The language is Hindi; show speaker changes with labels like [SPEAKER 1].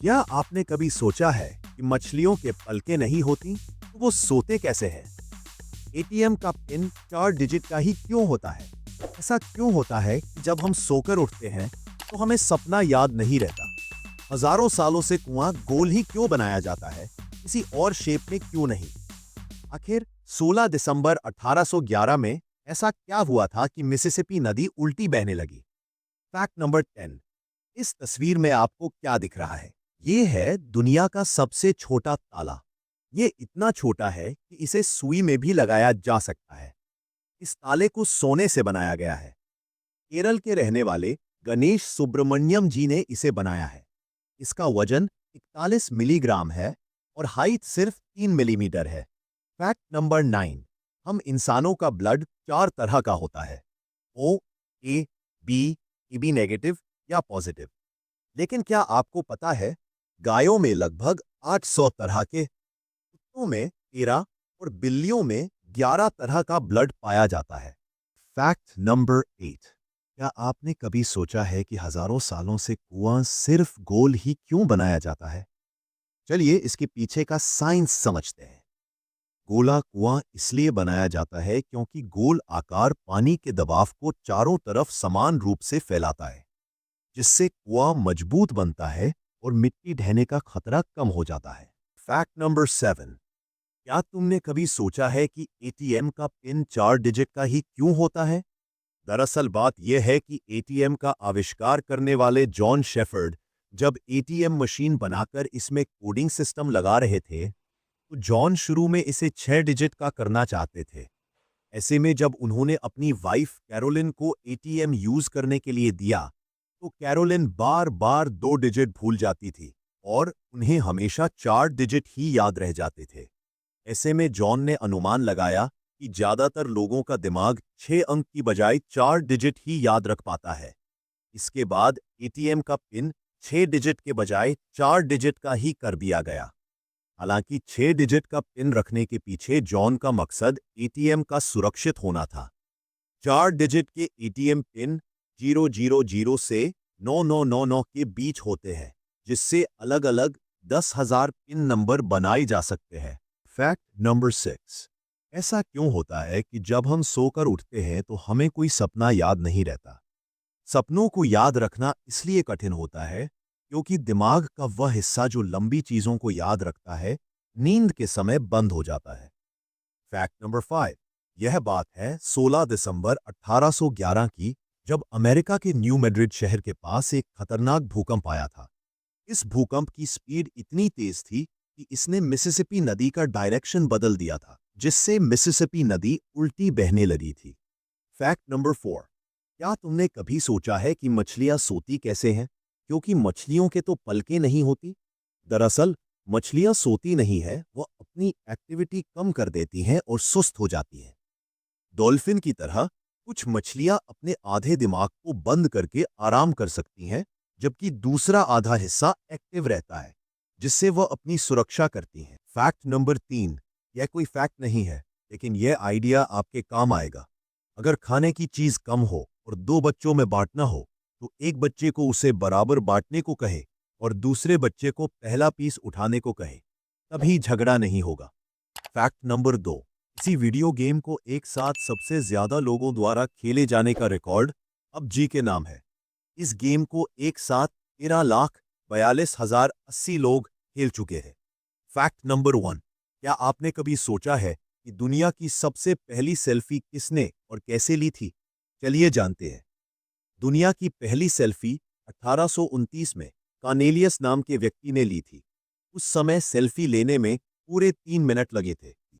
[SPEAKER 1] क्या आपने कभी सोचा है कि मछलियों के पलके नहीं होती तो वो सोते कैसे हैं? एटीएम का पिन 4 डिजिट का ही क्यों होता है? ऐसा क्यों होता है कि जब हम सोकर उठते हैं तो हमें सपना याद नहीं रहता? हजारों सालों से कुआं गोल ही क्यों बनाया जाता है, किसी और शेप में क्यों नहीं? आखिर 16 दिसंबर 1811 में ऐसा क्या हुआ था कि मिसिसिपी नदी उल्टी बहने लगी? Fact number 10। इस तस्वीर में आपको क्या दिख रहा है? ये है दुनिया का सबसे छोटा ताला। ये इतना छोटा है कि इसे सुई में भी लगाया जा सकता है। इस ताले को सोने से बनाया गया है। केरल के रहने वाले गणेश सुब्रमण्यम जी ने इसे बनाया है। इसका वजन 41 मिलीग्राम है और हाइट सिर्फ 3 मिलीमीटर है। Fact number 9। हम इंसानों का ब्लड 4 तरह का होता है: ओ, ए, बी, बी नेगेटिव या पॉजिटिव। लेकिन क्या आपको पता है, गायों में लगभग 800 तरह के, कुत्तों में 13 और बिल्लियों में 11 तरह का ब्लड पाया जाता है। Fact number 8। क्या आपने कभी सोचा है कि हजारों सालों से कुआं सिर्फ गोल ही क्यों बनाया जाता है? चलिए इसके पीछे का साइंस समझते हैं। गोला कुआं इसलिए बनाया जाता है क्योंकि गोल आकार पानी के दबाव को चारों तरफ समान रूप से फैलाता है, जिससे कुआं मजबूत बनता है और मिट्टी ढहने का खतरा कम हो जाता है। Fact number 7। क्या तुमने कभी सोचा है कि एटीएम का पिन 4 डिजिट का ही क्यों होता है? दरअसल बात यह है कि एटीएम का आविष्कार करने वाले जॉन शेफर्ड जब एटीएम मशीन बनाकर इसमें कोडिंग सिस्टम लगा रहे थे, तो जॉन शुरू में इसे 6 डिजिट का करना चाहते थे। ऐसे में जब उन्होंने अपनी वाइफ कैरोलिन को एटीएम यूज करने के लिए दिया, तो कैरोलिन बार बार 2 डिजिट भूल जाती थी और उन्हें हमेशा 4 डिजिट ही याद रह जाते थे। ऐसे में जॉन ने अनुमान लगाया कि ज्यादातर लोगों का दिमाग 6 अंक की बजाय 4 डिजिट ही याद रख पाता है। इसके बाद एटीएम का पिन 6 डिजिट के बजाय 4 डिजिट का ही कर दिया गया। हालांकि 6 डिजिट का पिन रखने के पीछे जॉन का मकसद एटीएम का सुरक्षित होना था। 4 डिजिट के एटीएम पिन 000 से 9999 के बीच होते हैं, जिससे अलग अलग 10,000 पिन नंबर बनाए जा सकते हैं। Fact number 6। ऐसा क्यों होता है कि जब हम सोकर उठते हैं तो हमें कोई सपना याद नहीं रहता? सपनों को याद रखना इसलिए कठिन होता है क्योंकि दिमाग का वह हिस्सा जो लंबी चीजों को याद रखता है, नींद के समय बंद हो जाता है। Fact number 5। यह बात है 16 दिसंबर 1811 की, जब अमेरिका के न्यू मैड्रिड शहर के पास एक खतरनाक भूकंप आया था। इस भूकंप की स्पीड इतनी तेज थी कि इसने मिसिसिपी नदी का डायरेक्शन बदल दिया था, जिससे मिसिसिपी नदी उल्टी बहने लगी थी। Fact number 4। क्या तुमने कभी सोचा है कि मछलियां सोती कैसे हैं? क्योंकि मछलियों के तो पलकें नहीं होती। दरअसल मछलियां सोती नहीं है, वो अपनी एक्टिविटी कम कर देती हैं और सुस्त हो जाती हैं। डॉल्फिन की तरह कुछ मछलियां अपने आधे दिमाग को बंद करके आराम कर सकती हैं, जबकि दूसरा आधा हिस्सा एक्टिव रहता है, जिससे वह अपनी सुरक्षा करती हैं। Fact number 3। यह कोई फैक्ट नहीं है, लेकिन यह आइडिया आपके काम आएगा। अगर खाने की चीज कम हो और 2 बच्चों में बांटना हो, तो एक बच्चे को उसे बराबर बांटने को कहे और दूसरे बच्चे को पहला पीस उठाने को कहे, तभी झगड़ा नहीं होगा। Fact number 2। इसी वीडियो गेम को एक साथ सबसे ज्यादा लोगों द्वारा खेले जाने का रिकॉर्ड पबजी के नाम है। इस गेम को एक साथ 13,42,080 लोग खेल चुके हैं। Fact number 1। क्या आपने कभी सोचा है कि दुनिया की सबसे पहली सेल्फी किसने और कैसे ली थी? चलिए जानते हैं। दुनिया की पहली सेल्फी 1829 में कार्नेलियस नाम के व्यक्ति ने ली थी। उस समय सेल्फी लेने में पूरे 3 मिनट लगे थे।